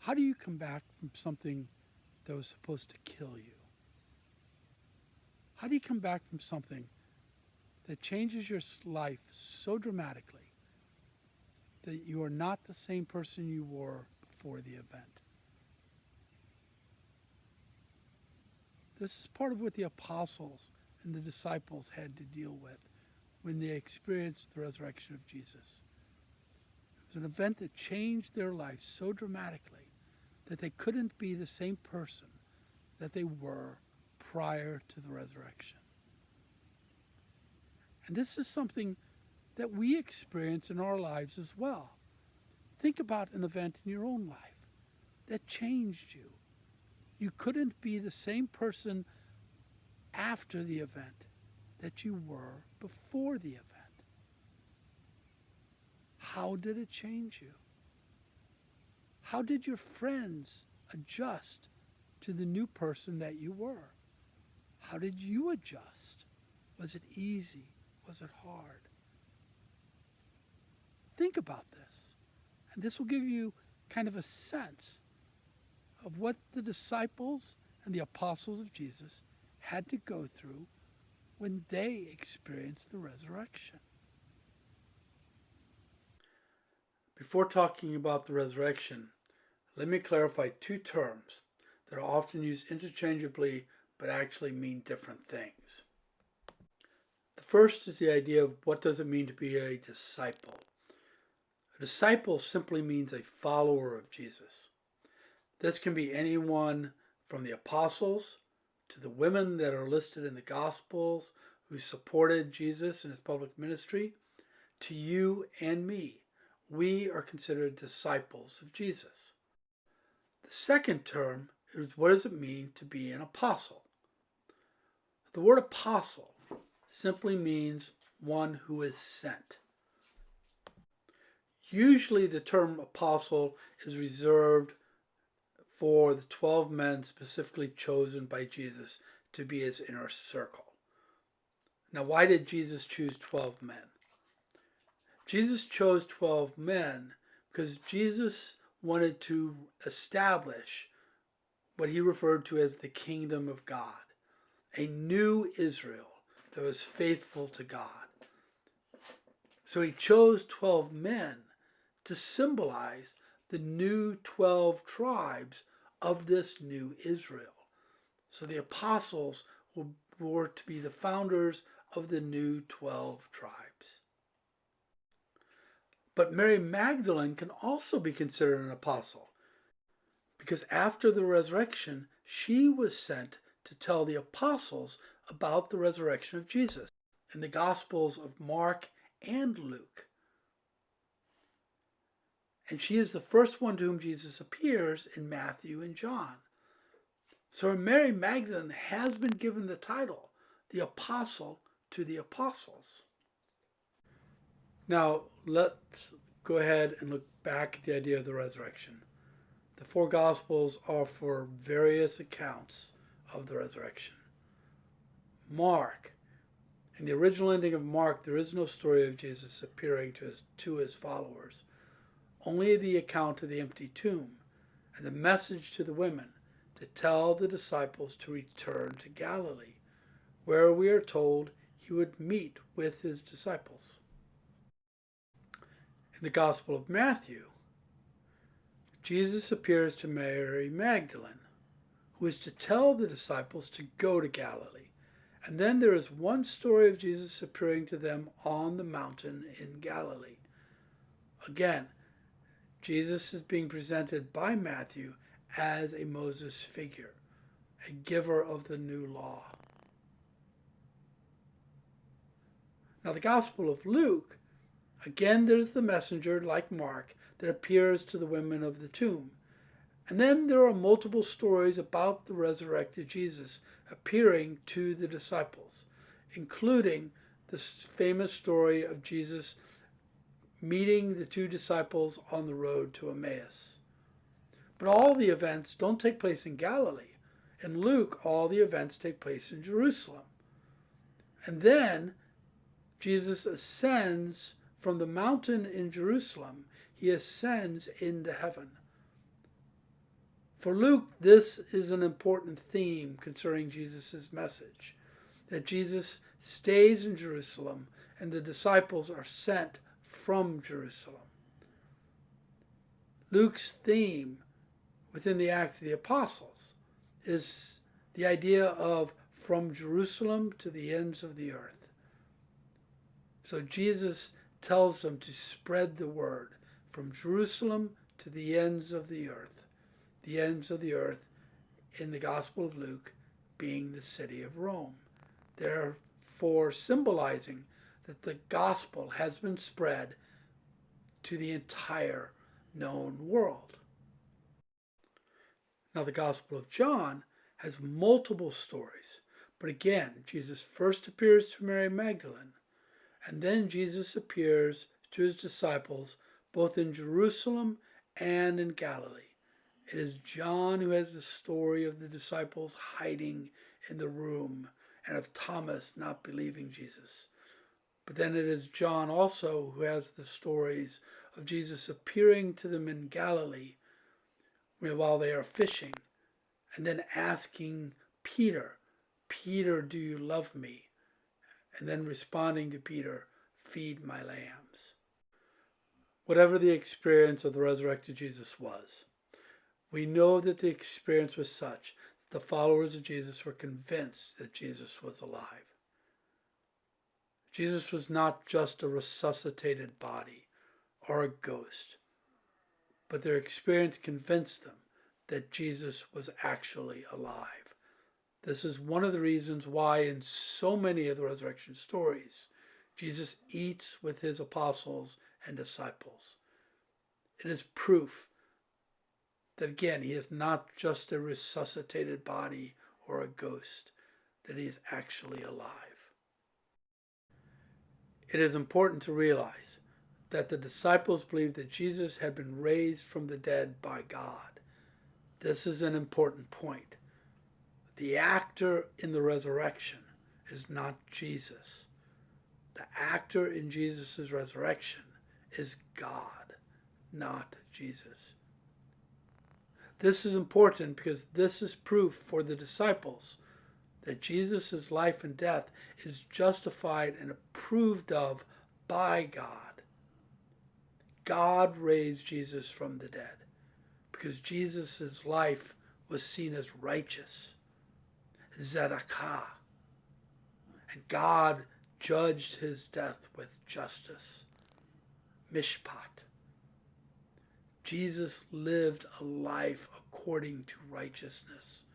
How do you come back from something that was supposed to kill you? How do you come back from something that changes your life so dramatically that you are not the same person you were before the event? This is part of what the apostles and the disciples had to deal with when they experienced the resurrection of Jesus. It was an event that changed their life so dramatically that they couldn't be the same person that they were prior to the resurrection. And this is something that we experience in our lives as well. Think about an event in your own life that changed you. You couldn't be the same person after the event that you were before the event. How did it change you? How did your friends adjust to the new person that you were? How did you adjust? Was it easy? Was it hard? Think about this. And this will give you kind of a sense of what the disciples and the apostles of Jesus had to go through when they experienced the resurrection. Before talking about the resurrection, let me clarify two terms that are often used interchangeably but actually mean different things. The first is the idea of what does it mean to be a disciple. A disciple simply means a follower of Jesus. This can be anyone from the apostles to the women that are listed in the Gospels who supported Jesus in his public ministry, to you and me. We are considered disciples of Jesus. The second term is what does it mean to be an apostle? The word apostle simply means one who is sent. Usually the term apostle is reserved for the 12 men specifically chosen by Jesus to be his inner circle. Now, why did Jesus choose 12 men? Jesus chose 12 men because Jesus wanted to establish what he referred to as the kingdom of God, a new Israel that was faithful to God. So he chose 12 men to symbolize the new 12 tribes of this new Israel. So the apostles were to be the founders of the new 12 tribes. But Mary Magdalene can also be considered an apostle because after the resurrection, she was sent to tell the apostles about the resurrection of Jesus in the Gospels of Mark and Luke. And she is the first one to whom Jesus appears in Matthew and John. So Mary Magdalene has been given the title, the apostle to the apostles. Now, let's go ahead and look back at the idea of the resurrection. The four Gospels offer various accounts of the resurrection. Mark, in the original ending of Mark, there is no story of Jesus appearing to his followers. Only the account of the empty tomb and the message to the women to tell the disciples to return to Galilee, where we are told he would meet with his disciples. In the Gospel of Matthew, Jesus appears to Mary Magdalene, who is to tell the disciples to go to Galilee. And then there is one story of Jesus appearing to them on the mountain in Galilee. Again, Jesus is being presented by Matthew as a Moses figure, a giver of the new law. Now, the Gospel of Luke, again, there's the messenger, like Mark, that appears to the women of the tomb. And then there are multiple stories about the resurrected Jesus appearing to the disciples, including this famous story of Jesus meeting the two disciples on the road to Emmaus. But all the events don't take place in Galilee. In Luke, all the events take place in Jerusalem. And then Jesus ascends from the mountain in Jerusalem. He ascends into heaven. For Luke, this is an important theme concerning Jesus' message, that Jesus stays in Jerusalem and the disciples are sent from Jerusalem. Luke's theme within the Acts of the Apostles is the idea of from Jerusalem to the ends of the earth. So Jesus tells them to spread the word from Jerusalem to the ends of the earth. The ends of the earth in the Gospel of Luke being the city of Rome. Therefore symbolizing that the gospel has been spread to the entire known world. Now the Gospel of John has multiple stories, but again, Jesus first appears to Mary Magdalene, and then Jesus appears to his disciples both in Jerusalem and in Galilee. It is John who has the story of the disciples hiding in the room and of Thomas not believing Jesus. But then it is John also who has the stories of Jesus appearing to them in Galilee while they are fishing, and then asking Peter, "Peter, do you love me?" And then responding to Peter, "Feed my lambs." Whatever the experience of the resurrected Jesus was, we know that the experience was such that the followers of Jesus were convinced that Jesus was alive. Jesus was not just a resuscitated body or a ghost, but their experience convinced them that Jesus was actually alive. This is one of the reasons why in so many of the resurrection stories, Jesus eats with his apostles and disciples. It is proof that, again, he is not just a resuscitated body or a ghost, that he is actually alive. It is important to realize that the disciples believed that Jesus had been raised from the dead by God. This is an important point. The actor in the resurrection is not Jesus. The actor in Jesus' resurrection is God, not Jesus. This is important because this is proof for the disciples that Jesus' life and death is justified and approved of by God. God raised Jesus from the dead because Jesus' life was seen as righteous, Zedakah, and God judged his death with justice, Mishpat. Jesus lived a life according to righteousness.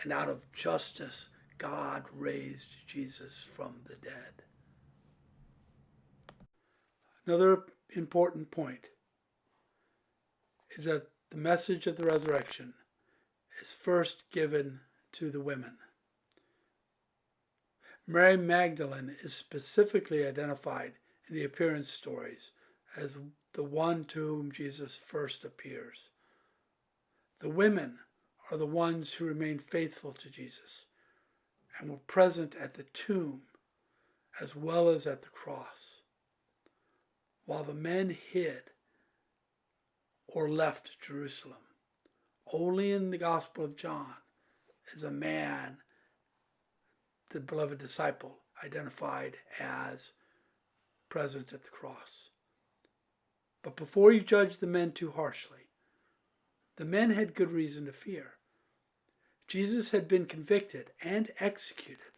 And out of justice, God raised Jesus from the dead. Another important point is that the message of the resurrection is first given to the women. Mary Magdalene is specifically identified in the appearance stories as the one to whom Jesus first appears. The women are the ones who remained faithful to Jesus and were present at the tomb as well as at the cross, while the men hid or left Jerusalem. Only in the Gospel of John is a man, the beloved disciple, identified as present at the cross. But before you judge the men too harshly, the men had good reason to fear. Jesus had been convicted and executed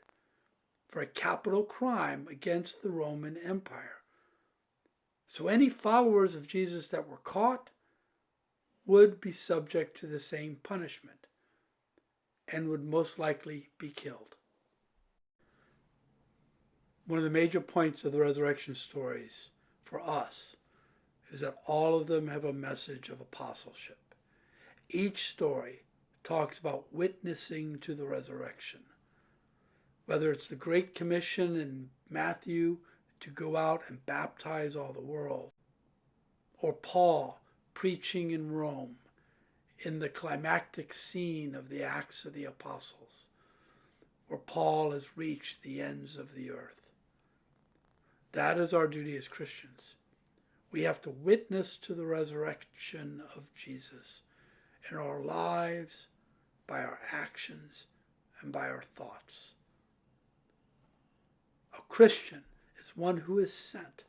for a capital crime against the Roman Empire. So any followers of Jesus that were caught would be subject to the same punishment and would most likely be killed. One of the major points of the resurrection stories for us is that all of them have a message of apostleship. Each story talks about witnessing to the resurrection. Whether it's the Great Commission in Matthew to go out and baptize all the world, or Paul preaching in Rome in the climactic scene of the Acts of the Apostles, where Paul has reached the ends of the earth. That is our duty as Christians. We have to witness to the resurrection of Jesus, in our lives, by our actions, and by our thoughts. A Christian is one who is sent,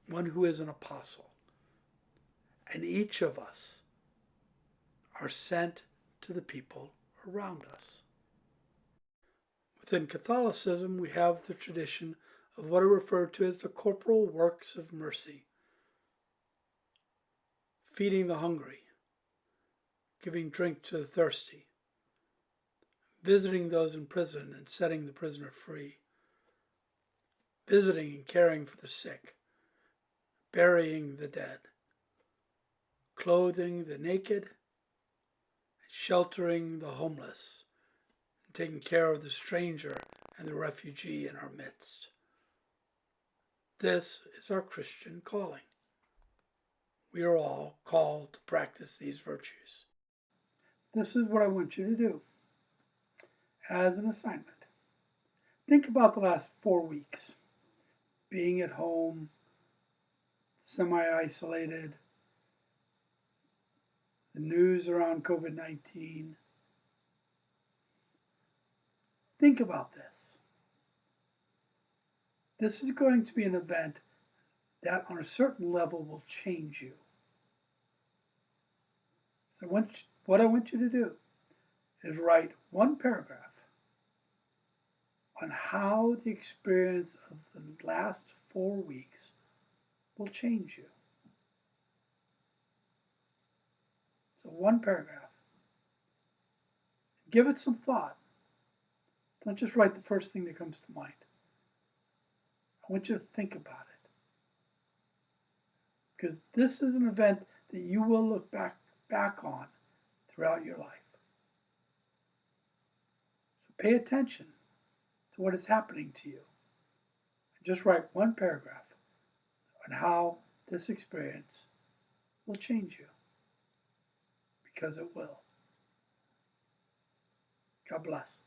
one who is an apostle. And each of us are sent to the people around us. Within Catholicism, we have the tradition of what are referred to as the corporal works of mercy. Feeding the hungry, giving drink to the thirsty, visiting those in prison and setting the prisoner free, visiting and caring for the sick, burying the dead, clothing the naked, sheltering the homeless, and taking care of the stranger and the refugee in our midst. This is our Christian calling. We are all called to practice these virtues. This is what I want you to do as an assignment. Think about the last 4 weeks, being at home, semi-isolated, the news around COVID-19. Think about this. This is going to be an event that on a certain level will change you. So what I want you to do is write one paragraph on how the experience of the last 4 weeks will change you. So one paragraph. Give it some thought. Don't just write the first thing that comes to mind. I want you to think about it. Because this is an event that you will look back on throughout your life. So pay attention to what is happening to you. And just write one paragraph on how this experience will change you. Because it will. God bless.